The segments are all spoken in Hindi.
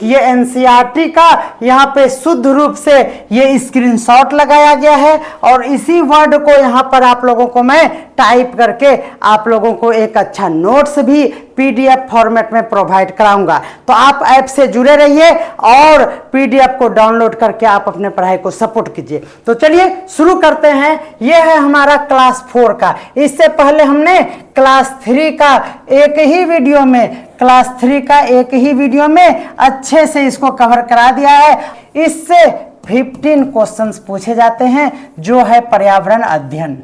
कि ये एनसीईआरटी का यहाँ पे शुद्ध रूप से ये स्क्रीनशॉट लगाया गया है और इसी वर्ड को यहाँ पर आप लोगों को मैं टाइप करके आप लोगों को एक अच्छा नोट्स भी पीडीएफ फॉर्मेट में प्रोवाइड कराऊंगा। तो आप ऐप से जुड़े रहिए और पीडीएफ को डाउनलोड करके आप अपने पढ़ाई को सपोर्ट कीजिए। तो चलिए शुरू करते हैं। ये है हमारा क्लास 4 का। इससे पहले हमने क्लास 3 का एक ही वीडियो में अच्छे से इसको कवर करा दिया है। इससे 15 क्वेश्चंस पूछे जाते हैं जो है पर्यावरण अध्ययन।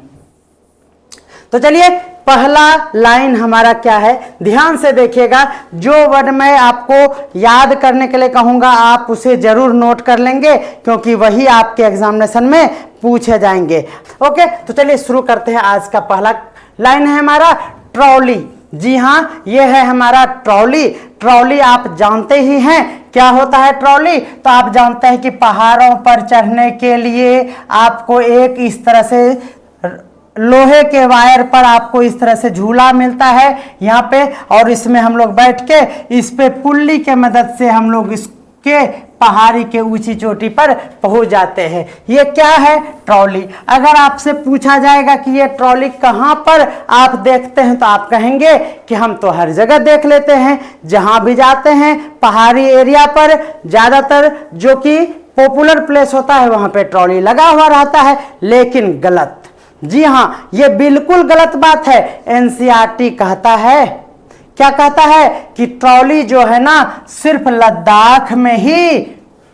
तो चलिए पहला लाइन हमारा क्या है, ध्यान से देखिएगा। जो वर्ड मैं आपको याद करने के लिए कहूंगा आप उसे जरूर नोट कर लेंगे क्योंकि वही आपके एग्जामिनेशन में पूछे जाएंगे। ओके, तो चलिए शुरू करते हैं। आज का पहला लाइन है हमारा ट्रॉली। जी हाँ, ये है हमारा ट्रॉली। ट्रॉली आप जानते ही हैं क्या होता है ट्रॉली। तो आप जानते हैं कि पहाड़ों पर चढ़ने के लिए आपको एक इस तरह से लोहे के वायर पर आपको इस तरह से झूला मिलता है यहाँ पे, और इसमें हम लोग बैठ के इस पे पुल्ली के मदद से हम लोग इसके पहाड़ी के ऊंची चोटी पर पहुंच जाते हैं। ये क्या है? ट्रॉली। अगर आपसे पूछा जाएगा कि ये ट्रॉली कहाँ पर आप देखते हैं तो आप कहेंगे कि हम तो हर जगह देख लेते हैं, जहां भी जाते हैं पहाड़ी एरिया पर ज्यादातर जो कि पॉपुलर प्लेस होता है वहां पे ट्रॉली लगा हुआ रहता है। लेकिन गलत। जी हाँ, ये बिल्कुल गलत बात है। एनसीईआरटी कहता है, क्या कहता है कि ट्रॉली जो है ना सिर्फ लद्दाख में ही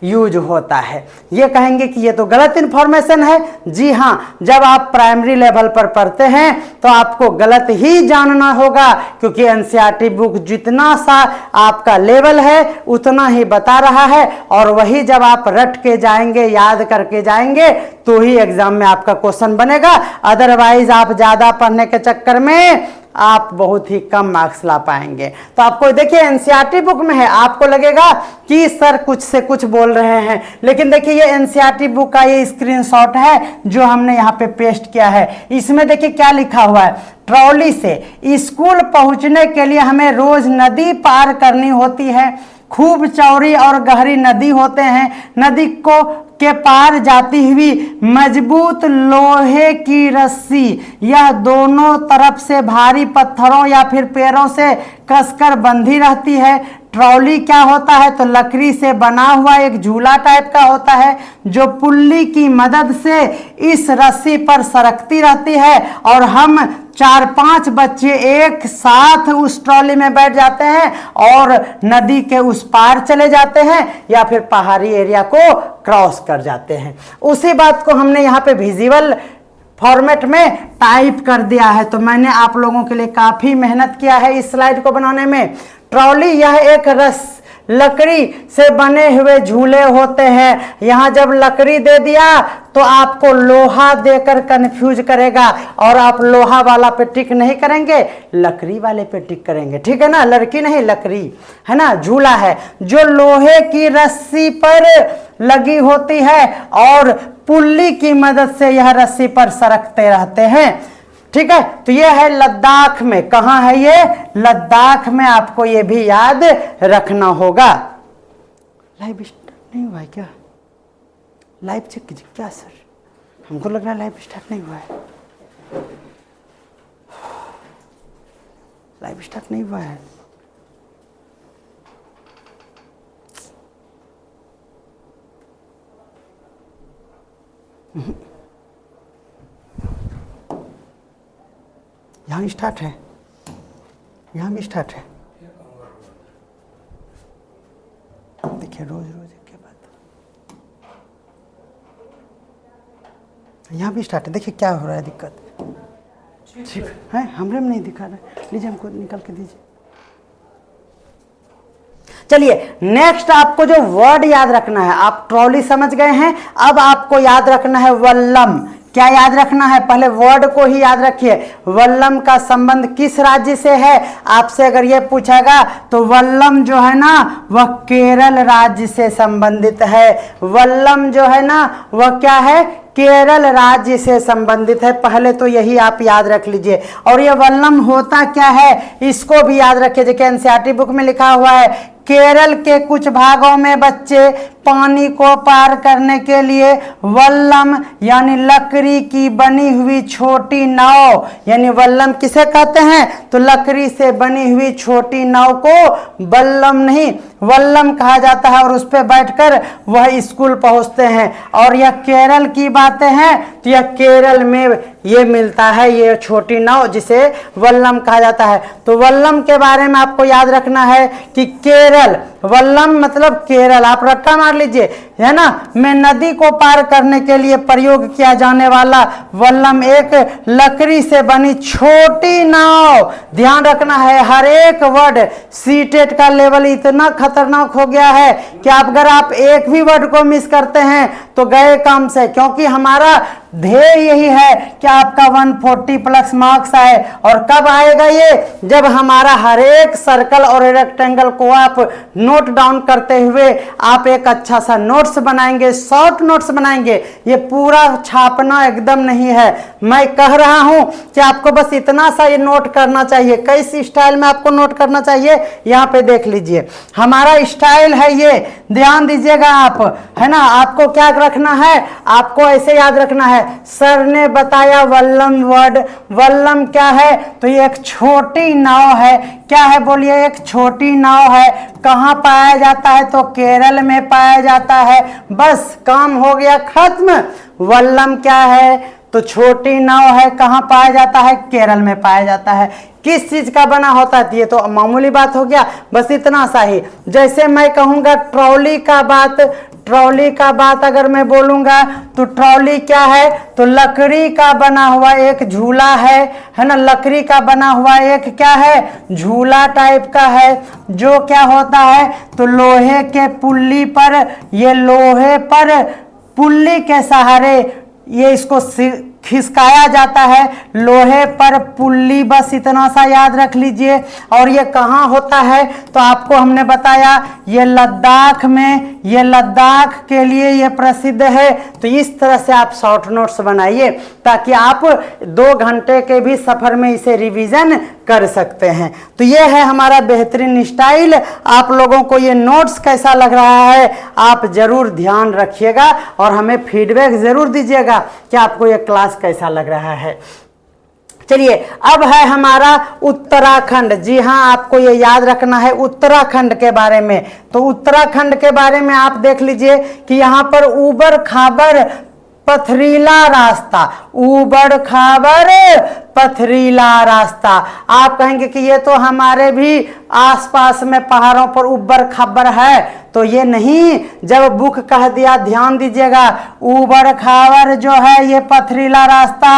यूज होता है। ये कहेंगे कि ये तो गलत इन्फॉर्मेशन है। जी हाँ, जब आप प्राइमरी लेवल पर पढ़ते हैं तो आपको गलत ही जानना होगा क्योंकि एनसीईआरटी बुक जितना सा आपका लेवल है उतना ही बता रहा है, और वही जब आप रट के जाएंगे, याद करके जाएंगे तो ही एग्जाम में आपका क्वेश्चन बनेगा। अदरवाइज आप ज्यादा पढ़ने के चक्कर में आप बहुत ही कम मार्क्स ला पाएंगे। तो आपको देखिए एनसीईआरटी बुक में है, आपको लगेगा कि सर कुछ से कुछ बोल रहे हैं, लेकिन देखिए ये एनसीईआरटी बुक का ये स्क्रीनशॉट है जो हमने यहाँ पे पेस्ट किया है। इसमें देखिए क्या लिखा हुआ है, ट्रॉली से स्कूल पहुंचने के लिए हमें रोज नदी पार करनी होती है। खूब चौड़ी और गहरी नदी होते हैं। नदी को के पार जाती हुई मजबूत लोहे की रस्सी यह दोनों तरफ से भारी पत्थरों या फिर पेड़ों से कसकर बंधी रहती है। ट्रॉली क्या होता है तो लकड़ी से बना हुआ एक झूला टाइप का होता है जो पुल्ली की मदद से इस रस्सी पर सरकती रहती है और हम 4-5 बच्चे एक साथ उस ट्रॉली में बैठ जाते हैं और नदी के उस पार चले जाते हैं या फिर पहाड़ी एरिया को क्रॉस कर जाते हैं। उसी बात को हमने यहाँ पे विजुअल फॉर्मेट में टाइप कर दिया है। तो मैंने आप लोगों के लिए काफी मेहनत किया है इस स्लाइड को बनाने में। ट्रॉली यह एक लकड़ी से बने हुए झूले होते हैं। यहाँ जब लकड़ी दे दिया तो आपको लोहा देकर कंफ्यूज करेगा और आप लोहा वाला पे टिक नहीं करेंगे, लकड़ी वाले पे टिक करेंगे। ठीक है ना, लड़की नहीं लकड़ी है ना। झूला है जो लोहे की रस्सी पर लगी होती है और पुल्ली की मदद से यह रस्सी पर सरकते रहते हैं। ठीक है, तो ये है लद्दाख में। कहाँ है ये? लद्दाख में। आपको ये भी याद रखना होगा। लाइव स्टार्ट नहीं हुआ है क्या? लाइव चेक कीजिए। क्या सर, हमको लग रहा है लाइव स्टार्ट नहीं हुआ है। लाइव स्टार्ट नहीं हुआ है। यहाँ स्टार्ट है, यहाँ भी स्टार्ट है। देखिए रोज रोज के बाद यहाँ भी स्टार्ट है। देखिए क्या हो रहा है, दिक्कत ठीक है। हमरे में नहीं दिखा रहा है। लीजिए हमको निकल के दीजिए। चलिए नेक्स्ट आपको जो वर्ड याद रखना है, आप ट्रॉली समझ गए हैं, अब आपको याद रखना है वल्लम। क्या याद रखना है? पहले वर्ड को ही याद रखिए। वल्लम का संबंध किस राज्य से है? आपसे अगर ये पूछेगा तो वल्लम जो है ना वह केरल राज्य से संबंधित है। वल्लम जो है ना वह क्या है? केरल राज्य से संबंधित है। पहले तो यही आप याद रख लीजिए। और ये वल्लम होता क्या है इसको भी याद रखिए। देखिए एनसीईआरटी बुक में लिखा हुआ है केरल के कुछ भागों में बच्चे पानी को पार करने के लिए वल्लम यानी लकड़ी की बनी हुई छोटी नाव, यानी वल्लम किसे कहते हैं तो लकड़ी से बनी हुई छोटी नाव को वल्लम नहीं वल्लम कहा जाता है, और उस पर बैठकर वह स्कूल पहुंचते हैं। और यह केरल की बातें हैं तो यह केरल में ये मिलता है, ये छोटी नाव जिसे वल्लम कहा जाता है। तो वल्लम के बारे में आपको याद रखना है कि केरल, वल्लम मतलब केरल, आप रट्टा मार लीजिए, है ना, में नदी को पार करने के लिए प्रयोग किया जाने वाला वल्लम एक लकड़ी से बनी छोटी नाव। ध्यान रखना है, हर एक वर्ड सीटेट का लेवल इतना खतरनाक हो गया है कि अगर आप एक भी वर्ड को मिस करते हैं तो गए काम से, क्योंकि हमारा ध्येय यही है कि आपका 140 प्लस मार्क्स आए। और कब आएगा ये, जब हमारा हर एक सर्कल और रेक्टेंगल को आप नोट डाउन करते हुए आप एक अच्छा सा नोट्स बनाएंगे, शॉर्ट नोट्स बनाएंगे। ये पूरा छापना एकदम नहीं है, मैं कह रहा हूं कि आपको बस इतना सा ये नोट करना चाहिए। कैस स्टाइल में आपको नोट करना चाहिए, यहाँ पे देख लीजिए हमारा स्टाइल है ये, ध्यान दीजिएगा आप, है ना। आपको क्या रखना है, आपको ऐसे याद रखना है, सर ने बताया वल्लम वर्ड, वल्लम क्या है तो ये एक छोटी नाव है। क्या है बोलिए, एक छोटी नाव है। कहाँ पाया जाता है तो केरल में पाया जाता है। बस काम हो गया खत्म। वल्लम क्या है तो छोटी नाव है, कहाँ पाया जाता है केरल में पाया जाता है। किस चीज का बना होता है ये तो मामूली बात हो गया, बस इतना सा ही। जैसे मैं कहूंगा ट्रॉली का बात, ट्रॉली का बात अगर मैं बोलूंगा तो ट्रॉली क्या है तो लकड़ी का बना हुआ एक झूला है ना, लकड़ी का बना हुआ एक क्या है झूला टाइप का है, जो क्या होता है तो लोहे के पुल्ली पर, ये लोहे पर पुल्ली के सहारे ये इसको खिसकाया जाता है, लोहे पर पुल्ली, बस इतना सा याद रख लीजिए। और ये कहाँ होता है तो आपको हमने बताया ये लद्दाख में, ये लद्दाख के लिए ये प्रसिद्ध है। तो इस तरह से आप शॉर्ट नोट्स बनाइए ताकि आप 2 घंटे के भी सफर में इसे रिवीजन कर सकते हैं। तो ये है हमारा बेहतरीन स्टाइल। आप लोगों को ये नोट्स कैसा लग रहा है आप जरूर ध्यान रखिएगा और हमें फीडबैक जरूर दीजिएगा कि आपको ये क्लास कैसा लग रहा है। चलिए अब है हमारा उत्तराखंड। जी हाँ, आपको ये याद रखना है उत्तराखंड के बारे में। तो उत्तराखंड के बारे में आप देख लीजिए कि यहाँ पर ऊबड़ खाबड़ पथरीला रास्ता, ऊबड़ खाबड़ पथरीला रास्ता। आप कहेंगे कि ये तो हमारे भी आसपास में पहाड़ों पर ऊबड़ खाबड़ है, तो ये नहीं। जब बुक कह दिया ध्यान दीजिएगा, ऊबड़ खाबड़ जो है ये पथरीला रास्ता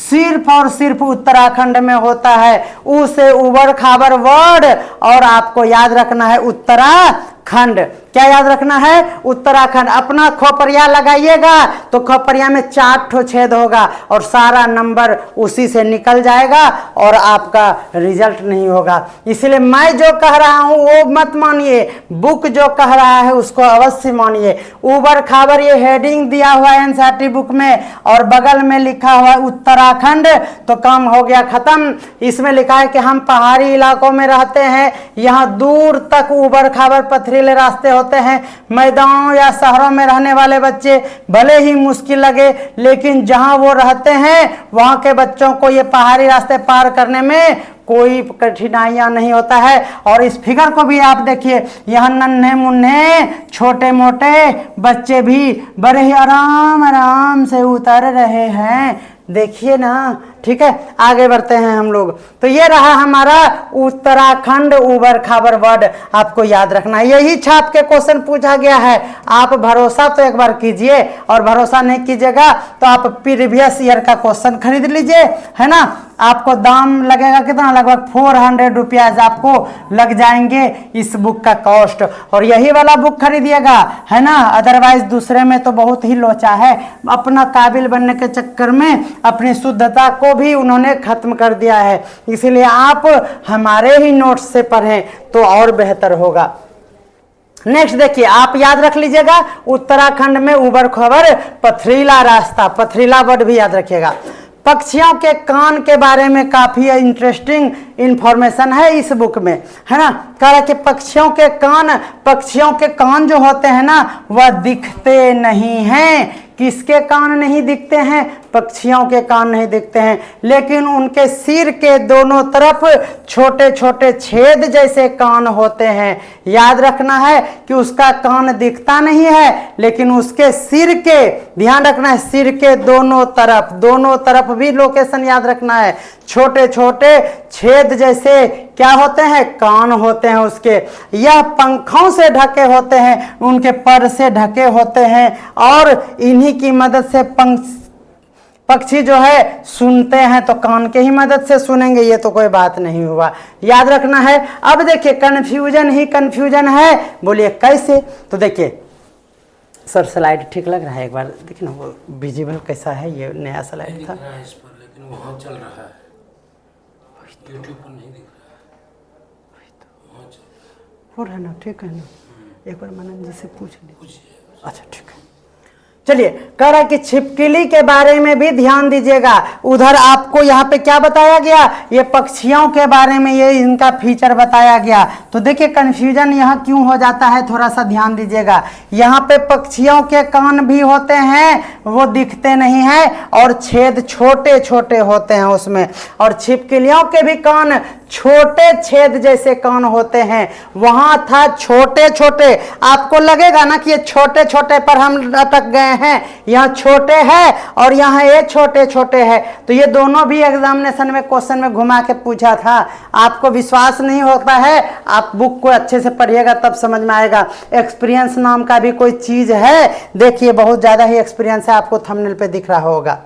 सिर्फ और सिर्फ उत्तराखंड में होता है। उसे ऊबड़ खाबड़ वर्ड और आपको याद रखना है उत्तराखंड। क्या याद रखना है उत्तराखंड। अपना खोपरिया लगाइएगा तो खोपरिया में 4 ठो छेद होगा और सारा नंबर उसी से निकल जाएगा और आपका रिजल्ट नहीं होगा। इसलिए मैं जो कह रहा हूं वो मत मानिए, बुक जो कह रहा है उसको अवश्य मानिए। ऊबड़ खाबड़ ये हेडिंग दिया हुआ है एनसीईआरटी बुक में और बगल में लिखा हुआ है उत्तराखंड, तो काम हो गया खत्म। इसमें लिखा है कि हम पहाड़ी इलाकों में रहते हैं, यहाँ दूर तक ऊबड़ खाबड़ पथरीले रास्ते होते हैं। मैदानों या शहरों में रहने वाले बच्चे भले ही मुश्किल लगे, लेकिन जहां वो रहते हैं वहां के बच्चों को ये पहाड़ी रास्ते पार करने में कोई कठिनाइयां नहीं होता है। और इस फिगर को भी आप देखिए, यहाँ नन्हे मुन्ने छोटे मोटे बच्चे भी बड़े ही आराम आराम से उतर रहे हैं, देखिए ना। ठीक है, आगे बढ़ते हैं हम लोग। तो ये रहा हमारा उत्तराखंड ऊबड़ खाबड़ वर्ड, आपको याद रखना है। यही छाप के क्वेश्चन पूछा गया है। आप भरोसा तो एक बार कीजिए, और भरोसा नहीं कीजिएगा तो आप प्रीवियस ईयर का क्वेश्चन खरीद लीजिए, है ना। आपको दाम लगेगा कितना, लगभग 400 रुपयाज आपको लग जाएंगे इस बुक का कॉस्ट। और यही वाला बुक खरीदिएगा, है ना, अदरवाइज दूसरे में तो बहुत ही लोचा है। अपना काबिल बनने के चक्कर में अपनी शुद्धता को भी उन्होंने खत्म कर दिया है। इसलिए आप हमारे ही नोट्स से पढ़ें तो और बेहतर होगा। नेक्स्ट देखिए, आप याद रख लीजिएगा उत्तराखंड में ऊबड़ खाबड़ पथरीला रास्ता, पथरीला वर्ड भी याद रखिएगा। पक्षियों के कान के बारे में काफी इंटरेस्टिंग इंफॉर्मेशन है इस बुक में, है ना। कह रहा कि पक्षियों के कान जो होते हैं ना वह दिखते नहीं हैं। किसके कान नहीं दिखते हैं? पक्षियों के कान नहीं दिखते हैं, लेकिन उनके सिर के दोनों तरफ छोटे छोटे छेद जैसे कान होते हैं। याद रखना है कि उसका कान दिखता नहीं है, लेकिन उसके सिर के, ध्यान रखना है, सिर के दोनों तरफ भी लोकेशन याद रखना है। छोटे छोटे छेद जैसे क्या होते हैं? कान होते हैं उसके। यह पंखों से ढके होते हैं, उनके पर से ढके होते हैं, और इन्हीं की मदद से पक्षी जो है सुनते हैं, तो कान के ही मदद से सुनेंगे, ये तो कोई बात नहीं हुआ। याद रखना है। अब देखिए कंफ्यूजन ही कंफ्यूजन है। बोलिए कैसे? तो देखिए सर स्लाइड ठीक लग रहा है, एक बार देखिए ना वो विजिबल कैसा है। ये नया स्लाइड था इस पर, लेकिन वहाँ चल रहा है, यूट्यूब पर नहीं दिख रहा है। हो रहा है ना? ठीक है ना? एक बार मनन जी से पूछ लीजिए। पूछिए। अच्छा ठीक है। चलिए, कह रहा है कि छिपकली के बारे में भी ध्यान दीजिएगा। उधर आपको यहाँ पे क्या बताया गया? ये पक्षियों के बारे में ये इनका फीचर बताया गया। तो देखिए कंफ्यूजन यहाँ क्यों हो जाता है, थोड़ा सा ध्यान दीजिएगा। यहाँ पे पक्षियों के कान भी होते हैं, वो दिखते नहीं है, और छेद छोटे छोटे होते हैं उसमें, और छिपकलियों के भी कान छोटे छेद जैसे कान होते हैं। वहां था छोटे छोटे, आपको लगेगा ना कि ये छोटे छोटे पर हम अटक गए हैं, यहाँ छोटे हैं और यहाँ ये छोटे छोटे हैं। तो ये दोनों भी एग्जामिनेशन में क्वेश्चन में घुमा के पूछा था। आपको विश्वास नहीं होता है, आप बुक को अच्छे से पढ़िएगा तब समझ में आएगा। एक्सपीरियंस नाम का भी कोई चीज है, देखिए बहुत ज्यादा ही एक्सपीरियंस है, आपको थंबनेल पे दिख रहा होगा।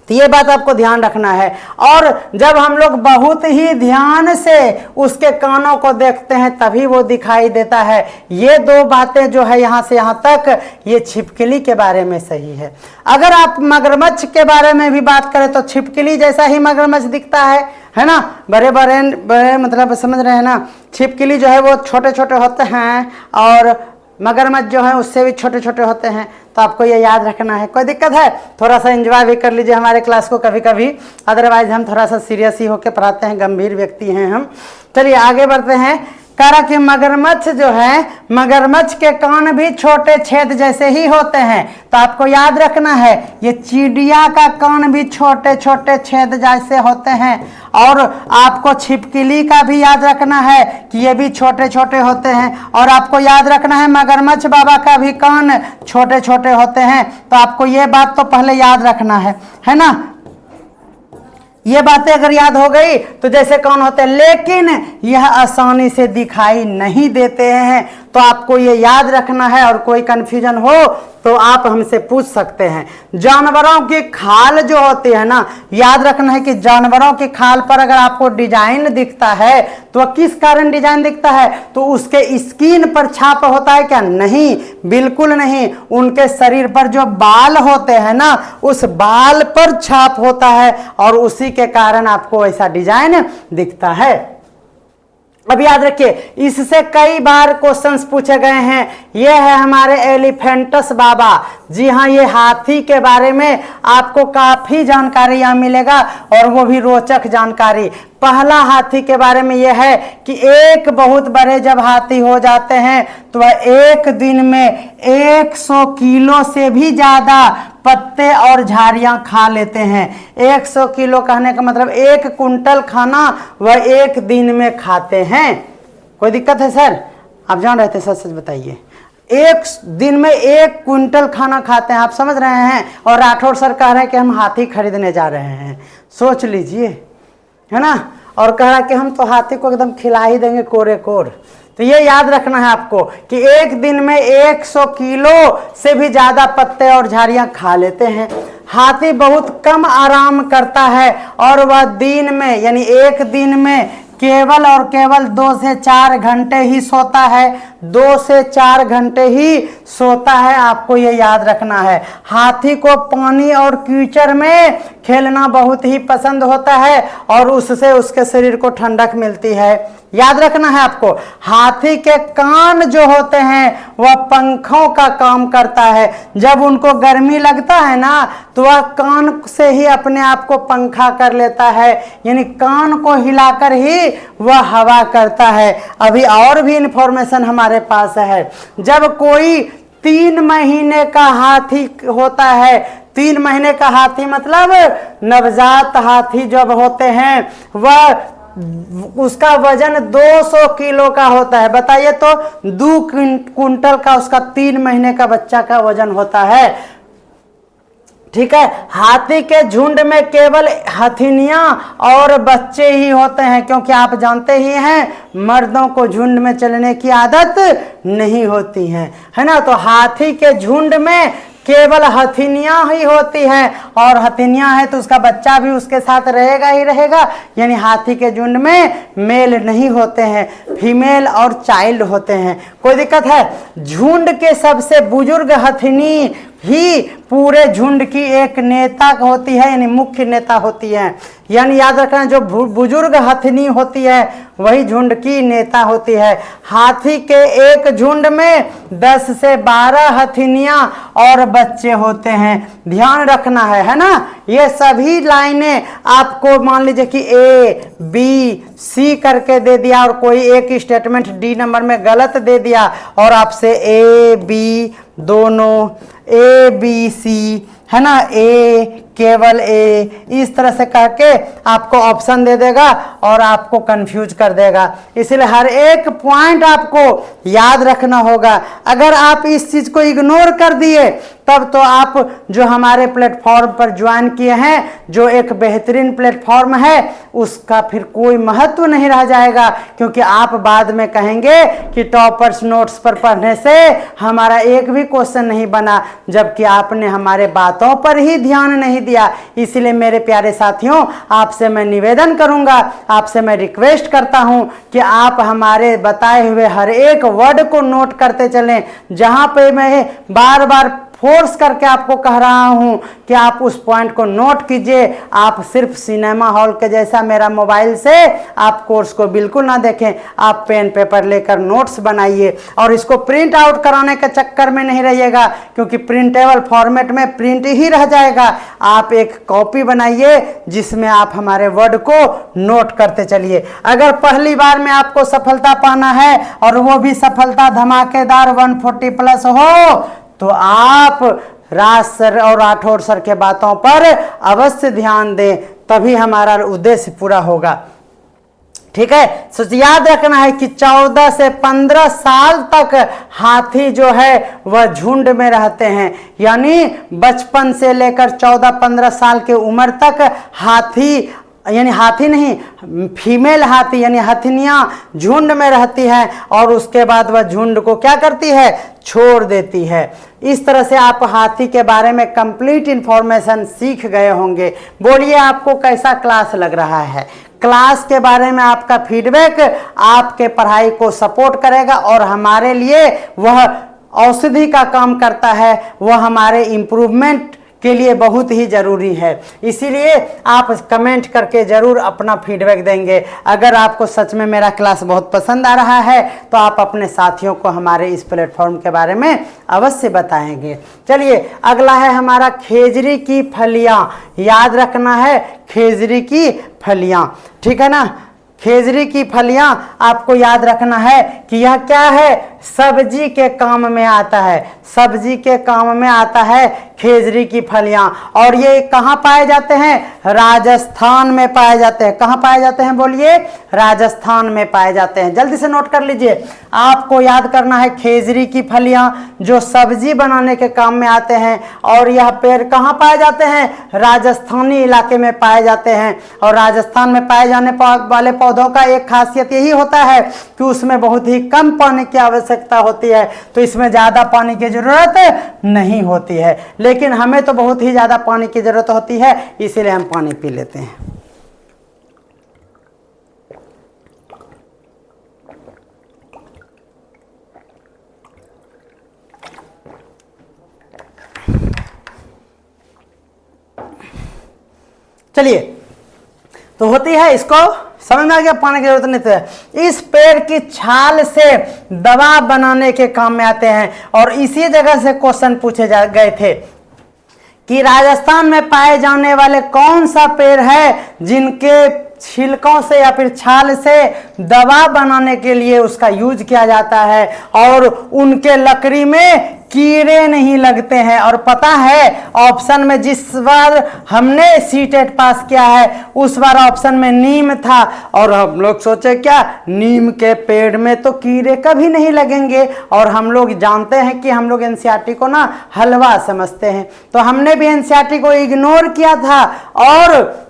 तो ये बात आपको ध्यान रखना है। और जब हम लोग बहुत ही ध्यान से उसके कानों को देखते हैं तभी वो दिखाई देता है। ये दो बातें जो है यहाँ से यहाँ तक, ये छिपकली के बारे में सही है। अगर आप मगरमच्छ के बारे में भी बात करें तो छिपकली जैसा ही मगरमच्छ दिखता है ना। बड़े बड़े मतलब समझ रहे हैं ना। छिपकली जो है वो छोटे छोटे होते हैं और मगरमच्छ जो है उससे भी छोटे छोटे होते हैं। तो आपको ये याद रखना है। कोई दिक्कत है? थोड़ा सा एंजॉय भी कर लीजिए हमारे क्लास को कभी कभी, अदरवाइज हम थोड़ा सा सीरियस ही होकर पढ़ाते हैं, गंभीर व्यक्ति हैं हम। चलिए आगे बढ़ते हैं। कह रहा कि मगरमच्छ जो है, मगरमच्छ के कान भी छोटे छेद जैसे ही होते हैं। तो आपको याद रखना है ये चिड़िया का कान भी छोटे छोटे छेद जैसे होते हैं। और आपको छिपकली का भी याद रखना है कि ये भी छोटे छोटे होते हैं। और आपको याद रखना है मगरमच्छ बाबा का भी कान छोटे छोटे होते हैं। तो आपको ये बात तो पहले याद रखना है ना। ये बातें अगर याद हो गई तो जैसे कौन होते हैं, लेकिन यह आसानी से दिखाई नहीं देते हैं। तो आपको ये याद रखना है, और कोई कंफ्यूजन हो तो आप हमसे पूछ सकते हैं। जानवरों की खाल जो होती है ना, याद रखना है कि जानवरों की खाल पर अगर आपको डिजाइन दिखता है तो किस कारण डिजाइन दिखता है? तो उसके स्किन पर छाप होता है क्या? नहीं, बिल्कुल नहीं। उनके शरीर पर जो बाल होते हैं ना, उस बाल पर छाप होता है, और उसी के कारण आपको ऐसा डिजाइन दिखता है। अब याद रखिए, इससे कई बार क्वेश्चंस पूछे गए हैं। ये है हमारे एलिफेंटस बाबा। जी हाँ, ये हाथी के बारे में आपको काफी जानकारी यहाँ मिलेगा, और वो भी रोचक जानकारी। पहला हाथी के बारे में यह है कि एक बहुत बड़े जब हाथी हो जाते हैं तो वह एक दिन में 100 किलो से भी ज्यादा पत्ते और झाड़ियां खा लेते हैं। 100 किलो कहने का मतलब 1 कुंटल खाना वह एक दिन में खाते हैं। कोई दिक्कत है सर? आप जान रहे थे? सच सच बताइए। एक दिन में 1 कुंटल खाना खाते हैं, आप समझ रहे हैं। और राठौर सर कह रहे हैं कि हम हाथी खरीदने जा रहे हैं, सोच लीजिए, है ना। और कह रहा कि हम तो हाथी को एकदम खिला ही देंगे कोरे कोर। तो ये याद रखना है आपको कि एक दिन में 100 किलो से भी ज्यादा पत्ते और झाड़ियां खा लेते हैं। हाथी बहुत कम आराम करता है, और वह दिन में यानी एक दिन में केवल और केवल 2 से 4 घंटे ही सोता है। 2 से 4 घंटे ही सोता है, आपको ये याद रखना है। हाथी को पानी और कीचड़ में खेलना बहुत ही पसंद होता है और उससे उसके शरीर को ठंडक मिलती है। याद रखना है आपको। हाथी के कान जो होते हैं वह पंखों का काम करता है। जब उनको गर्मी लगता है ना तो वह कान से ही अपने आप को पंखा कर लेता है, यानी कान को हिलाकर ही वह हवा करता है। अभी और भी इंफॉर्मेशन हमारे पास है। जब कोई 3 महीने का हाथी होता है, 3 महीने का हाथी मतलब नवजात हाथी जब होते हैं वह उसका वजन 200 किलो का होता है। बताइए तो 2 कुंटल का उसका 3 महीने का बच्चा का वजन होता है। ठीक है। हाथी के झुंड में केवल हथिनियां और बच्चे ही होते हैं, क्योंकि आप जानते ही हैं मर्दों को झुंड में चलने की आदत नहीं होती है ना। तो हाथी के झुंड में केवल हथिनियां ही होती हैं, और हथिनियां है तो उसका बच्चा भी उसके साथ रहेगा ही रहेगा। यानी हाथी के झुंड में मेल नहीं होते हैं, फीमेल और चाइल्ड होते हैं। कोई दिक्कत है? झुंड के सबसे बुजुर्ग हथिनी ही पूरे झुंड की एक नेता होती है, यानी मुख्य नेता होती है। यानी याद रखना, जो बुजुर्ग हथिनी होती है वही झुंड की नेता होती है। हाथी के एक झुंड में 10 से 12 हथिनियां और बच्चे होते हैं। ध्यान रखना है ना। ये सभी लाइनें आपको मान लीजिए कि ए बी सी करके दे दिया और कोई एक स्टेटमेंट डी नंबर में गलत दे दिया और आपसे ए बी दोनों ए बी सी है ना, ए केवल ए, इस तरह से कह के आपको ऑप्शन दे देगा और आपको कंफ्यूज कर देगा। इसलिए हर एक पॉइंट आपको याद रखना होगा। अगर आप इस चीज को इग्नोर कर दिए तब तो आप जो हमारे प्लेटफॉर्म पर ज्वाइन किए हैं, जो एक बेहतरीन प्लेटफॉर्म है, उसका फिर कोई महत्व नहीं रह जाएगा। क्योंकि आप बाद में कहेंगे कि टॉपर्स नोट्स पर पढ़ने से हमारा एक भी क्वेश्चन नहीं बना, जबकि आपने हमारे बातों पर ही ध्यान नहीं दिया। इसलिए मेरे प्यारे साथियों, आपसे मैं निवेदन करूंगा, आपसे मैं रिक्वेस्ट करता हूं कि आप हमारे बताए हुए हर एक वर्ड को नोट करते चलें। जहां पे मैं बार बार फोर्स करके आपको कह रहा हूं कि आप उस पॉइंट को नोट कीजिए। आप सिर्फ सिनेमा हॉल के जैसा मेरा मोबाइल से आप कोर्स को बिल्कुल ना देखें, आप पेन पेपर लेकर नोट्स बनाइए और इसको प्रिंट आउट कराने के चक्कर में नहीं रहिएगा, क्योंकि प्रिंटेबल फॉर्मेट में प्रिंट ही रह जाएगा। आप एक कॉपी बनाइए जिसमें आप हमारे वर्ड को नोट करते चलिए। अगर पहली बार में आपको सफलता पाना है और वो भी सफलता धमाकेदार 140+ हो, तो आप राज सर और राठौर सर के बातों पर अवश्य ध्यान दें, तभी हमारा उद्देश्य पूरा होगा। ठीक है। तो याद रखना है कि 14 से 15 साल तक हाथी जो है वह झुंड में रहते हैं। यानी बचपन से लेकर 14-15 साल की उम्र तक हाथी, यानी हाथी नहीं, फीमेल हाथी यानी हथिनियां झुंड में रहती हैं और उसके बाद वह झुंड को क्या करती है? छोड़ देती है। इस तरह से आप हाथी के बारे में कंप्लीट इंफॉर्मेशन सीख गए होंगे। बोलिए आपको कैसा क्लास लग रहा है? क्लास के बारे में आपका फीडबैक आपके पढ़ाई को सपोर्ट करेगा और हमारे लिए वह औषधि का काम करता है, वह हमारे इम्प्रूवमेंट के लिए बहुत ही जरूरी है। इसीलिए आप कमेंट करके जरूर अपना फीडबैक देंगे। अगर आपको सच में मेरा क्लास बहुत पसंद आ रहा है तो आप अपने साथियों को हमारे इस प्लेटफॉर्म के बारे में अवश्य बताएंगे। चलिए अगला है हमारा खेजरी की फलियां। याद रखना है खेजरी की फलियां, ठीक है ना। खेजरी की फलियां आपको याद रखना है कि यह क्या है? सब्जी के काम में आता है। सब्जी के काम में आता है खेजरी की फलियां। और ये कहाँ पाए जाते हैं? राजस्थान में पाए जाते हैं। कहाँ पाए जाते हैं बोलिए? राजस्थान में पाए जाते हैं। जल्दी से नोट कर लीजिए। आपको याद करना है खेजरी की फलियां जो सब्जी बनाने के काम में आते हैं, और यह पेड़ कहाँ पाए जाते हैं? राजस्थानी इलाके में पाए जाते हैं। और राजस्थान में पाए जाने वाले पौधों का एक खासियत यही होता है कि उसमें बहुत ही कम पानी की आवश्यकता होती है, तो इसमें ज़्यादा पानी की जरूरत नहीं होती है। लेकिन हमें तो बहुत ही ज़्यादा पानी की जरूरत होती है, इसीलिए हम पानी पी लेते हैं। चलिए, तो होती है, इसको समझ में आ गया, पाने की जरूरत नहीं है। इस पेड़ की छाल से दवा बनाने के काम में आते हैं। और इसी जगह से क्वेश्चन पूछे गए थे कि राजस्थान में पाए जाने वाले कौन सा पेड़ है जिनके छिलकों से या फिर छाल से दवा बनाने के लिए उसका यूज किया जाता है और उनके लकड़ी में कीड़े नहीं लगते हैं। और पता है ऑप्शन में जिस बार हमने सीटेट पास किया है उस बार ऑप्शन में नीम था, और हम लोग सोचे क्या, नीम के पेड़ में तो कीड़े कभी नहीं लगेंगे। और हम लोग जानते हैं कि हम लोग एनसीईआरटी को ना हलवा समझते हैं, तो हमने भी एनसीईआरटी को इग्नोर किया था और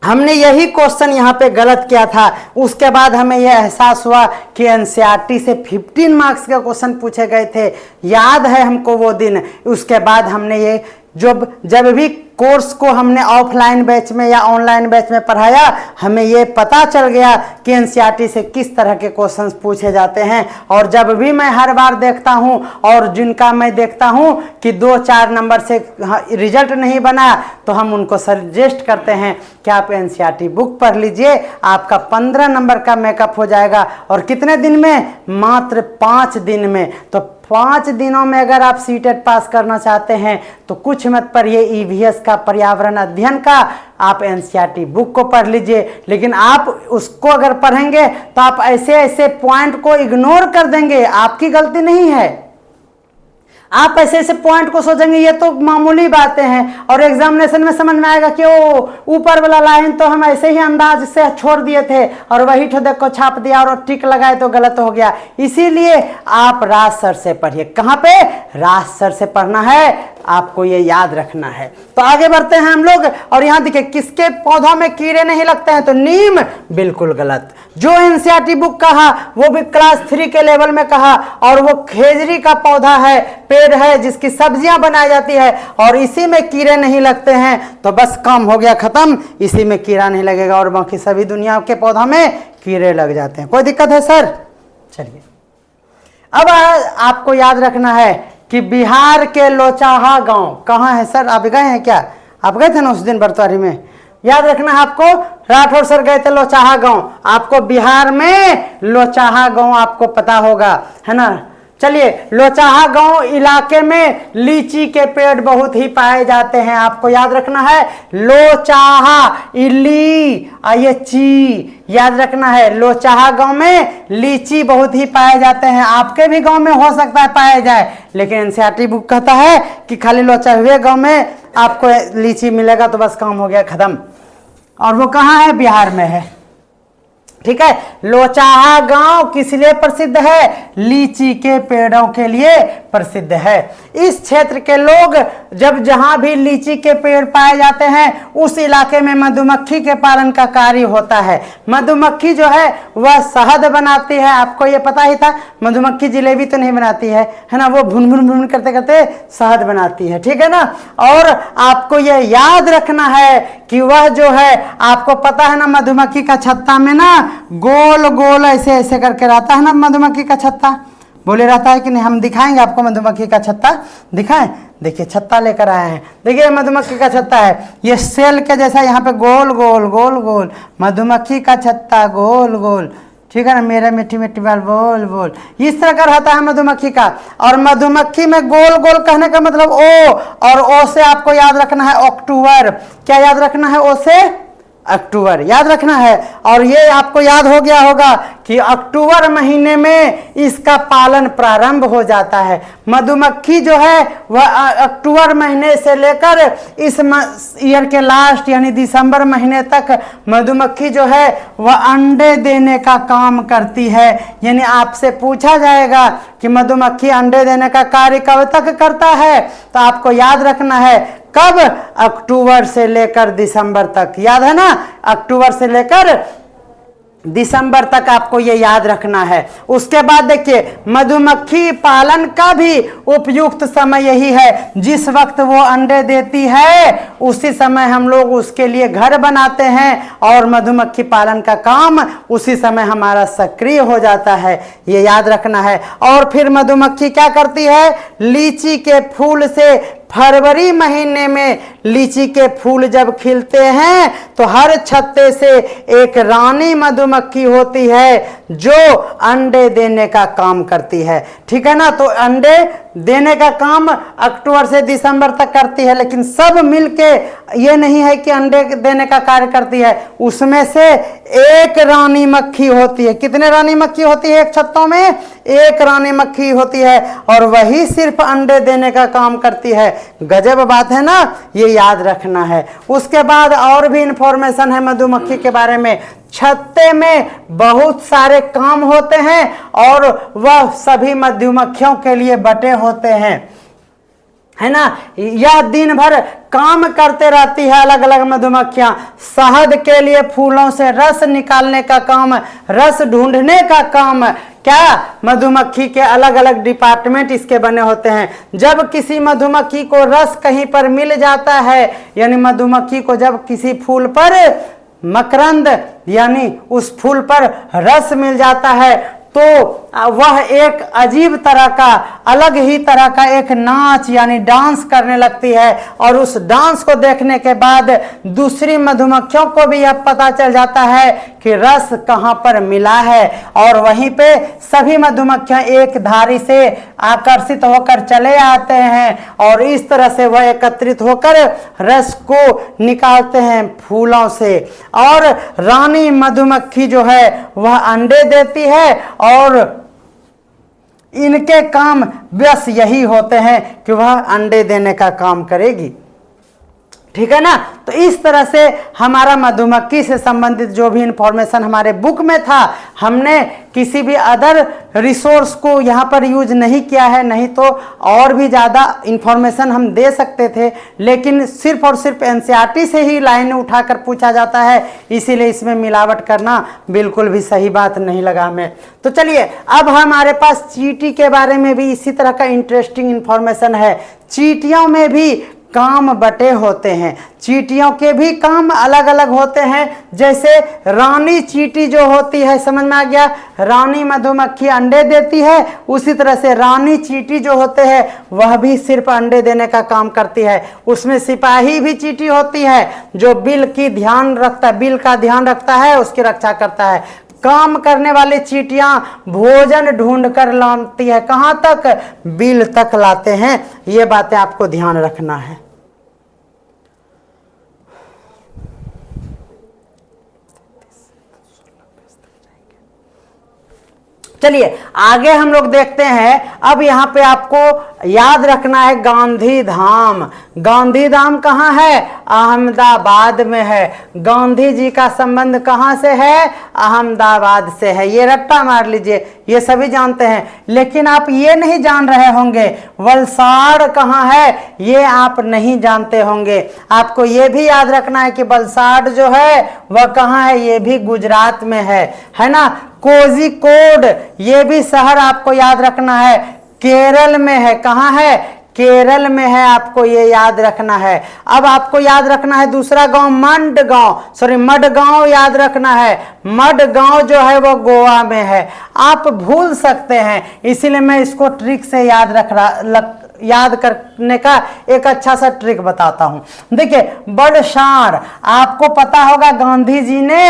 हमने यही क्वेश्चन यहाँ पे गलत किया था। उसके बाद हमें यह एहसास हुआ कि एनसीईआरटी से 15 मार्क्स के क्वेश्चन पूछे गए थे, याद है हमको वो दिन। उसके बाद हमने ये जब भी कोर्स को हमने ऑफलाइन बैच में या ऑनलाइन बैच में पढ़ाया, हमें ये पता चल गया कि एनसीईआरटी से किस तरह के क्वेश्चंस पूछे जाते हैं। और जब भी मैं हर बार देखता हूं और जिनका मैं देखता हूं कि 2-4 नंबर से रिजल्ट नहीं बना, तो हम उनको सजेस्ट करते हैं कि आप एनसीईआरटी बुक पढ़ लीजिए, आपका 15 नंबर का मेकअप हो जाएगा। और कितने दिन में? मात्र 5 दिन में। तो 5 दिनों में अगर आप सीटेट पास करना चाहते हैं तो कुछ मत पढ़िए ईवीएस का, पर्यावरण अध्ययन का, आप एनसीईआरटी बुक को पढ़ लीजिए। लेकिन आप उसको अगर पढ़ेंगे तो आप ऐसे ऐसे पॉइंट को इग्नोर कर देंगे, आपकी गलती नहीं है। आप ऐसे ऐसे पॉइंट को सोचेंगे ये तो मामूली बातें हैं, और एग्जामिनेशन में समझ में आएगा कि वो ऊपर वाला लाइन तो हम ऐसे ही अंदाज से छोड़ दिए थे और वही ठो देखो छाप दिया और टिक लगाए तो गलत हो गया। इसीलिए आप राज सर से पढ़िए। कहाँ पे? राज सर से पढ़ना है, आपको ये याद रखना है। तो आगे बढ़ते हैं हम लोग, और यहाँ देखिए किसके पौधों में कीड़े नहीं लगते हैं, तो नीम, बिल्कुल गलत। जो एनसीईआरटी बुक कहा वो भी क्लास 3 के लेवल में कहा, और वो खेजड़ी का पौधा है, पेड़ है जिसकी सब्जियां बनाई जाती है, और इसी में कीड़े नहीं लगते हैं। तो बस काम हो गया खत्म, इसी में कीड़ा नहीं लगेगा और बाकी सभी दुनिया के पौधों में कीड़े लग जाते हैं। कोई दिक्कत है सर? चलिए, अब आपको याद रखना है कि बिहार के लोचाहा गांव कहाँ है सर? आप गए हैं क्या? आप गए थे ना उस दिन बरतवारी में? याद रखना है आपको, राठौर सर गए थे लोचाहा गांव। आपको बिहार में लोचाहा गांव आपको पता होगा, है ना? चलिए, लोचाहा गांव इलाके में लीची के पेड़ बहुत ही पाए जाते हैं। आपको याद रखना है लोचाहा, इली ये ची याद रखना है। लोचाहा गांव में लीची बहुत ही पाए जाते हैं। आपके भी गांव में हो सकता है पाया जाए, लेकिन एनसीईआरटी बुक कहता है कि खाली लोचाहुए गांव में आपको लीची मिलेगा, तो बस काम हो गया खत्म। और वो कहाँ है? बिहार में है। ठीक है, लोचाहा गांव किस लिए प्रसिद्ध है? लीची के पेड़ों के लिए प्रसिद्ध है। इस क्षेत्र के लोग जब जहां भी लीची के पेड़ पाए जाते हैं उस इलाके में मधुमक्खी के पालन का कार्य होता है। मधुमक्खी जो है वह शहद बनाती है, आपको ये पता ही था। मधुमक्खी जिलेबी तो नहीं बनाती है ना, वो भुन भुन भुन करते करते शहद बनाती है, ठीक है ना। और आपको ये याद रखना है कि वह जो है, आपको पता है ना, मधुमक्खी का छत्ता में ना गोल गोल ऐसे ऐसे करके रहता है ना मधुमक्खी का छत्ता, बोले रहता है कि नहीं? हम दिखाएंगे आपको मधुमक्खी का छत्ता, दिखाएं। देखिए छत्ता लेकर आए हैं, देखिए मधुमक्खी का छत्ता है, ये सेल के जैसा, यहाँ पे गोल गोल गोल गोल मधुमक्खी का छत्ता, गोल गोल, ठीक है ना। मेरा मिट्टी मिट्टी बाल बोल बोल, इस तरह का रहता है मधुमक्खी का। और मधुमक्खी में गोल गोल कहने का मतलब ओ, और ओ से आपको याद रखना है अक्टूबर। क्या याद रखना है? ओ से अक्टूबर याद रखना है। और ये आपको याद हो गया होगा कि अक्टूबर महीने में इसका पालन प्रारंभ हो जाता है। मधुमक्खी जो है वह अक्टूबर महीने से लेकर इस ईयर के लास्ट यानी दिसंबर महीने तक मधुमक्खी जो है वह अंडे देने का काम करती है। यानी आपसे पूछा जाएगा कि मधुमक्खी अंडे देने का कार्य कब तक करता है, तो आपको याद रखना है कब? अक्टूबर से लेकर दिसंबर तक, याद है ना? अक्टूबर से लेकर दिसंबर तक आपको ये याद रखना है। उसके बाद देखिए मधुमक्खी पालन का भी उपयुक्त समय यही है, जिस वक्त वो अंडे देती है उसी समय हम लोग उसके लिए घर बनाते हैं और मधुमक्खी पालन का काम उसी समय हमारा सक्रिय हो जाता है, ये याद रखना है। और फिर मधुमक्खी क्या करती है? लीची के फूल से फरवरी महीने में लीची के फूल जब खिलते हैं तो हर छत्ते से एक रानी मधुमक्खी होती है जो अंडे देने का काम करती है। ठीक है ना, तो अंडे देने का काम अक्टूबर से दिसंबर तक करती है, लेकिन सब मिलके ये नहीं है कि अंडे देने का कार्य करती है। उसमें से एक रानी मक्खी होती है। कितने रानी मक्खी होती है एक छत्तों में? एक रानी मक्खी होती है, और वही सिर्फ अंडे देने का काम करती है। गजब बात है ना, ये याद रखना है। उसके बाद और भी इंफॉर्मेशन है मधुमक्खी के बारे में। छत्ते में बहुत सारे काम होते हैं और वह सभी मधुमक्खियों के लिए बटे होते हैं, है ना। यह दिन भर काम करते रहती है अलग अलग मधुमक्खियां। शहद के लिए फूलों से रस निकालने का काम, रस ढूंढने का काम, क्या मधुमक्खी के अलग अलग डिपार्टमेंट इसके बने होते हैं। जब किसी मधुमक्खी को रस कहीं पर मिल जाता है, यानी मधुमक्खी को जब किसी फूल पर मकरंद यानी उस फूल पर रस मिल जाता है, तो वह एक अजीब तरह का, अलग ही तरह का एक नाच यानी डांस करने लगती है। और उस डांस को देखने के बाद दूसरी मधुमक्खियों को भी यह पता चल जाता है कि रस कहाँ पर मिला है, और वहीं पे सभी मधुमक्खियां एक धारी से आकर्षित होकर चले आते हैं, और इस तरह से वह एकत्रित होकर रस को निकालते हैं फूलों से। और रानी मधुमक्खी जो है वह अंडे देती है, और इनके काम बस यही होते हैं कि वह अंडे देने का काम करेगी। ठीक है ना, तो इस तरह से हमारा मधुमक्खी से संबंधित जो भी इंफॉर्मेशन हमारे बुक में था, हमने किसी भी अदर रिसोर्स को यहाँ पर यूज नहीं किया है, नहीं तो और भी ज़्यादा इंफॉर्मेशन हम दे सकते थे, लेकिन सिर्फ और सिर्फ एनसीईआरटी से ही लाइन उठाकर पूछा जाता है, इसीलिए इसमें मिलावट करना बिल्कुल भी सही बात नहीं लगा हमें। तो चलिए, अब हमारे पास चींटी के बारे में भी इसी तरह का इंटरेस्टिंग इंफॉर्मेशन है। चींटियों में भी काम बटे होते हैं, चींटियों के भी काम अलग अलग होते हैं। जैसे रानी चींटी जो होती है, समझ में आ गया, रानी मधुमक्खी अंडे देती है, उसी तरह से रानी चींटी जो होते हैं वह भी सिर्फ अंडे देने का काम करती है। उसमें सिपाही भी चींटी होती है जो बिल का ध्यान रखता है, उसकी रक्षा करता है। काम करने वाली चींटियां भोजन ढूंढ कर लाती है, कहां तक? बिल तक लाते हैं। ये बातें आपको ध्यान रखना है। चलिए आगे हम लोग देखते हैं। अब यहाँ पे आपको याद रखना है गांधी धाम। गांधी धाम कहाँ है? अहमदाबाद में है। गांधी जी का संबंध कहाँ से है? अहमदाबाद से है। ये रट्टा मार लीजिए, ये सभी जानते हैं। लेकिन आप ये नहीं जान रहे होंगे वलसाड़ कहाँ है, ये आप नहीं जानते होंगे। आपको ये भी याद रखना है कि वलसाड़ जो है वह कहाँ है, ये भी गुजरात में है ना। कोझिकोड ये भी शहर आपको याद रखना है, केरल में है। कहाँ है? केरल में है, आपको ये याद रखना है। अब आपको याद रखना है दूसरा गांव, मडगांव याद रखना है। मडगांव जो है वो गोवा में है। आप भूल सकते हैं, इसीलिए मैं इसको ट्रिक से याद करने का एक अच्छा सा ट्रिक बताता हूं। देखिए, बड़शार, आपको पता होगा गांधी जी ने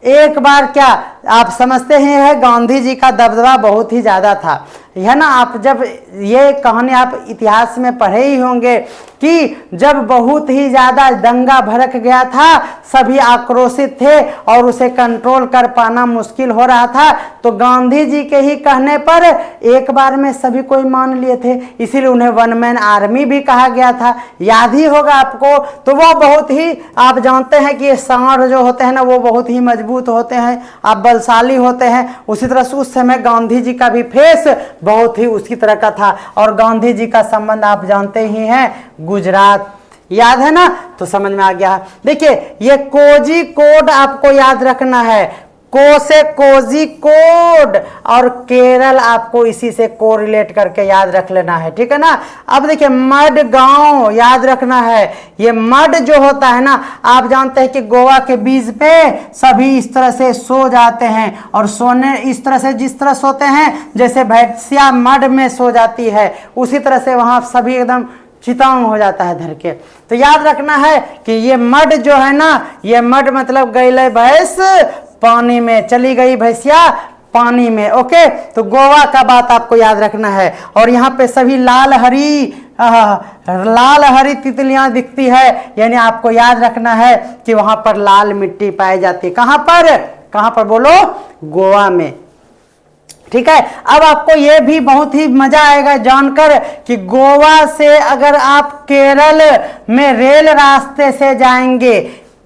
एक बार, क्या आप समझते ही हैं, गांधी जी का दबदबा बहुत ही ज्यादा था, है ना। आप जब ये कहानी आप इतिहास में पढ़े ही होंगे कि जब बहुत ही ज्यादा दंगा भड़क गया था, सभी आक्रोशित थे और उसे कंट्रोल कर पाना मुश्किल हो रहा था, तो गांधी जी के ही कहने पर एक बार में सभी कोई मान लिए थे, इसीलिए उन्हें वन मैन आर्मी भी कहा गया था। याद ही होगा आपको। तो वो बहुत ही, आप जानते हैं कि ये सांड जो होते हैं ना, वो बहुत ही मजबूत होते हैं, आप बलशाली होते हैं। उसी तरह से उस समय गांधी जी का भी फेस बहुत ही उसी तरह का था। और गांधी जी का संबंध आप जानते ही हैं गुजरात, याद है ना, तो समझ में आ गया। देखिए, ये कोझिकोड आपको याद रखना है, को से कोझिकोड, और केरल आपको इसी से कोरिलेट करके याद रख लेना है, ठीक है ना। अब देखिए, मडगांव याद रखना है। ये मड जो होता है ना, आप जानते हैं कि गोवा के बीच पे सभी इस तरह से सो जाते हैं, और सोने इस तरह से जिस तरह सोते हैं जैसे भैंसिया मड में सो जाती है, उसी तरह से वहां सभी एकदम चितांग हो जाता है धर के। तो याद रखना है कि ये मड जो है ना, ये मड मतलब गई भैंस पानी में, चली गई भैंसिया पानी में। ओके, तो गोवा का बात आपको याद रखना है। और यहाँ पे सभी लाल हरी तितलियां दिखती है, यानी आपको याद रखना है कि वहां पर लाल मिट्टी पाई जाती है। कहां पर बोलो? गोवा में। ठीक है, अब आपको यह भी बहुत ही मजा आएगा जानकर कि गोवा से अगर आप केरल में रेल रास्ते से जाएंगे,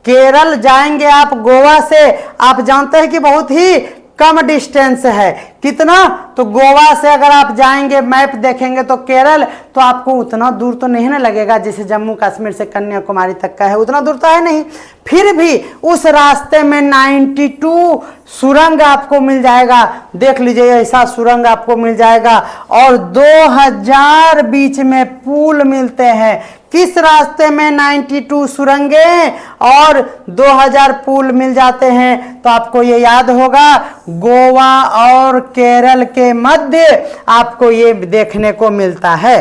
केरल जाएंगे आप गोवा से, आप जानते हैं कि बहुत ही कम डिस्टेंस है। कितना? तो गोवा से अगर आप जाएंगे, मैप देखेंगे तो केरल, तो आपको उतना दूर तो नहीं ना लगेगा जैसे जम्मू कश्मीर से कन्याकुमारी तक का है, उतना दूर तो है नहीं। फिर भी उस रास्ते में 92 सुरंग आपको मिल जाएगा। देख लीजिए, ऐसा सुरंग आपको मिल जाएगा। और 2000 बीच में पुल मिलते हैं। किस रास्ते में? 92 सुरंगे और 2000 पुल मिल जाते हैं। तो आपको ये याद होगा, गोवा और केरल के मध्य आपको ये देखने को मिलता है।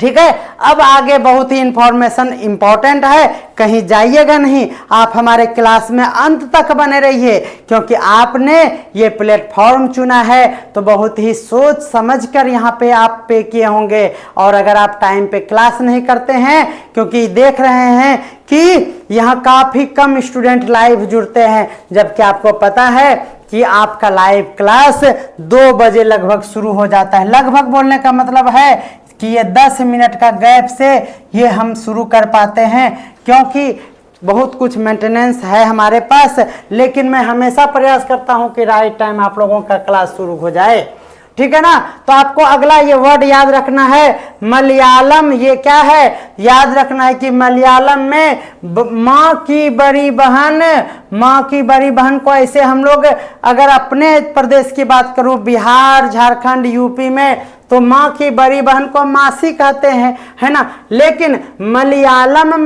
ठीक है, अब आगे बहुत ही इंफॉर्मेशन इंपॉर्टेंट है, कहीं जाइएगा नहीं, आप हमारे क्लास में अंत तक बने रहिए, क्योंकि आपने ये प्लेटफॉर्म चुना है तो बहुत ही सोच समझकर यहाँ पे आप पे किए होंगे। और अगर आप टाइम पे क्लास नहीं करते हैं, क्योंकि देख रहे हैं कि यहाँ काफ़ी कम स्टूडेंट लाइव जुड़ते हैं, जबकि आपको पता है कि आपका लाइव क्लास 2 बजे लगभग शुरू हो जाता है। लगभग बोलने का मतलब है कि ये 10 मिनट का गैप से ये हम शुरू कर पाते हैं, क्योंकि बहुत कुछ मेंटेनेंस है हमारे पास। लेकिन मैं हमेशा प्रयास करता हूं कि राइट टाइम आप लोगों का क्लास शुरू हो जाए। ठीक है ना? तो आपको अगला ये वर्ड याद रखना है, मलयालम। ये क्या है? याद रखना है कि मलयालम में माँ की बड़ी बहन को ऐसे हम लोग, अगर अपने प्रदेश की बात करूं, बिहार, झारखंड, यूपी में, तो माँ की बड़ी बहन को मासी कहते हैं, है ना। लेकिन मलयालम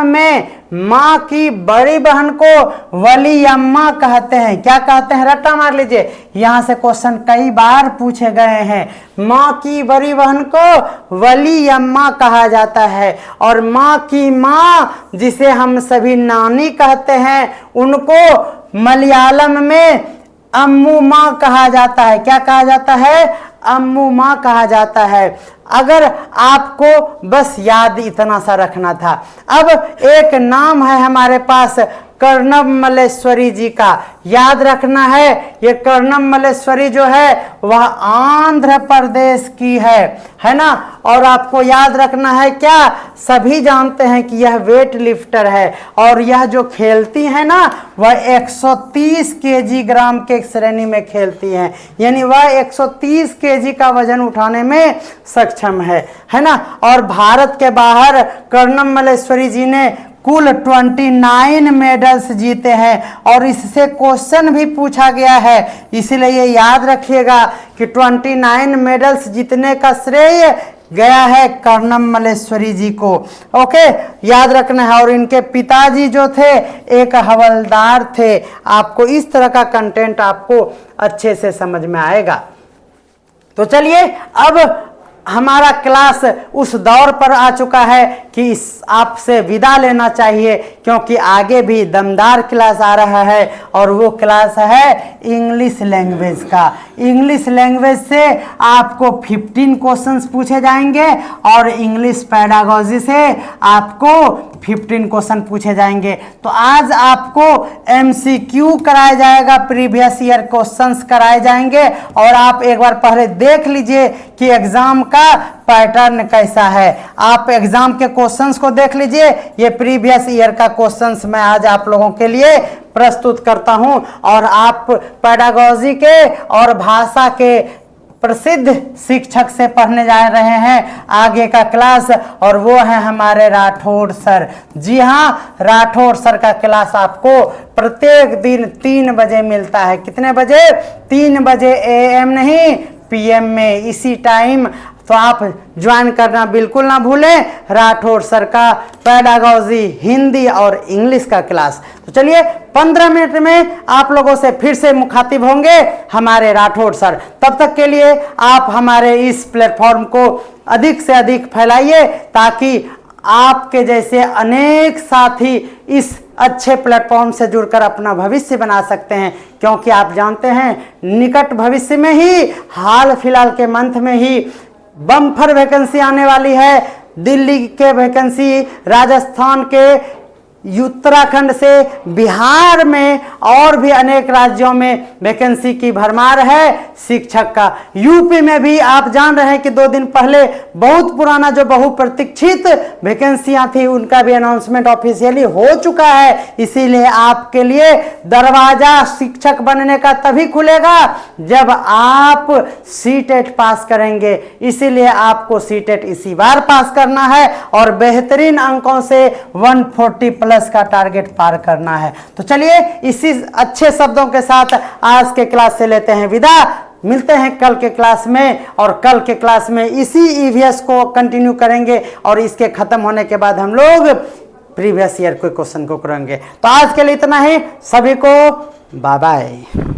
में माँ की बड़ी बहन को वलियम्मा कहते हैं। क्या कहते हैं? रट्टा मार लीजिए, यहां से क्वेश्चन कई बार पूछे गए हैं। माँ की बड़ी बहन को वलियम्मा कहा जाता है। और माँ की माँ, जिसे हम सभी नानी कहते हैं, उनको मलयालम में अम्मू माँ कहा जाता है। क्या कहा जाता है? अम्मू माँ कहा जाता है। अगर आपको बस याद इतना सा रखना था। अब एक नाम है हमारे पास कर्णम मल्लेश्वरी जी का, याद रखना है। ये कर्णम मल्लेश्वरी जो है वह आंध्र प्रदेश की है ना। और आपको याद रखना है, क्या सभी जानते हैं कि यह वेट लिफ्टर है, और यह जो खेलती है ना, वह 130 किलोग्राम के श्रेणी में खेलती हैं, यानी वह 130 केजी का वजन उठाने में सक्षम है ना। और भारत के बाहर कर्णम मल्लेश्वरी जी ने कुल 29 मेडल्स जीते हैं, और इससे क्वेश्चन भी पूछा गया है, इसलिए ये याद रखिएगा कि 29 मेडल्स जीतने का श्रेय गया है कर्णम मल्लेश्वरी जी को। ओके, याद रखना है। और इनके पिताजी जो थे एक हवलदार थे। आपको इस तरह का कंटेंट आपको अच्छे से समझ में आएगा। तो चलिए, अब हमारा क्लास उस दौर पर आ चुका है कि आपसे विदा लेना चाहिए, क्योंकि आगे भी दमदार क्लास आ रहा है, और वो क्लास है इंग्लिश लैंग्वेज का। इंग्लिश लैंग्वेज से आपको 15 क्वेश्चंस पूछे जाएंगे, और इंग्लिश पैडागोजी से आपको 15 क्वेश्चन पूछे जाएंगे। तो आज आपको MCQ कराया जाएगा, प्रीवियस ईयर क्वेश्चंस कराए जाएंगे, और आप एक बार पहले देख लीजिए कि एग्जाम का पैटर्न कैसा है। आप एग्जाम के क्वेश्चंस को देख लीजिए। ये प्रीवियस ईयर का क्वेश्चंस मैं आज आप लोगों के लिए प्रस्तुत करता हूं, और आप पेडागोजी के और भाषा के प्रसिद्ध शिक्षक से पढ़ने जा रहे हैं आगे का क्लास, और वो है हमारे राठौड़ सर। जी हाँ, राठौड़ सर का क्लास आपको प्रत्येक दिन 3 बजे मिलता है। कितने बजे? 3 बजे AM नहीं, PM में इसी टाइम। तो आप ज्वाइन करना बिल्कुल ना भूलें राठौड़ सर का पेडागॉजी हिंदी और इंग्लिश का क्लास। तो चलिए 15 मिनट में आप लोगों से फिर से मुखातिब होंगे हमारे राठौड़ सर। तब तक के लिए आप हमारे इस प्लेटफॉर्म को अधिक से अधिक फैलाइए ताकि आपके जैसे अनेक साथी इस अच्छे प्लेटफॉर्म से जुड़कर अपना भविष्य बना सकते हैं। क्योंकि आप जानते हैं निकट भविष्य में ही हाल फिलहाल के मंथ में ही बम्पर वैकेंसी आने वाली है। दिल्ली के वैकेंसी, राजस्थान के, उत्तराखंड से, बिहार में और भी अनेक राज्यों में वैकेंसी की भरमार है शिक्षक का। यूपी में भी आप जान रहे हैं कि 2 दिन पहले बहुत पुराना जो बहुप्रतीक्षित वैकेंसियां थी उनका भी अनाउंसमेंट ऑफिशियली हो चुका है। इसीलिए आपके लिए दरवाजा शिक्षक बनने का तभी खुलेगा जब आप सीटेट पास करेंगे। इसीलिए आपको सीटेट इसी बार पास करना है और बेहतरीन अंकों से 140 प्लस का टारगेट पार करना है। तो चलिए इसी अच्छे शब्दों के साथ आज के क्लास से लेते हैं विदा। मिलते हैं कल के क्लास में और कल के क्लास में इसी ईवीएस को कंटिन्यू करेंगे और इसके खत्म होने के बाद हम लोग प्रीवियस ईयर के क्वेश्चन को करेंगे। तो आज के लिए इतना ही। सभी को बाय बाय।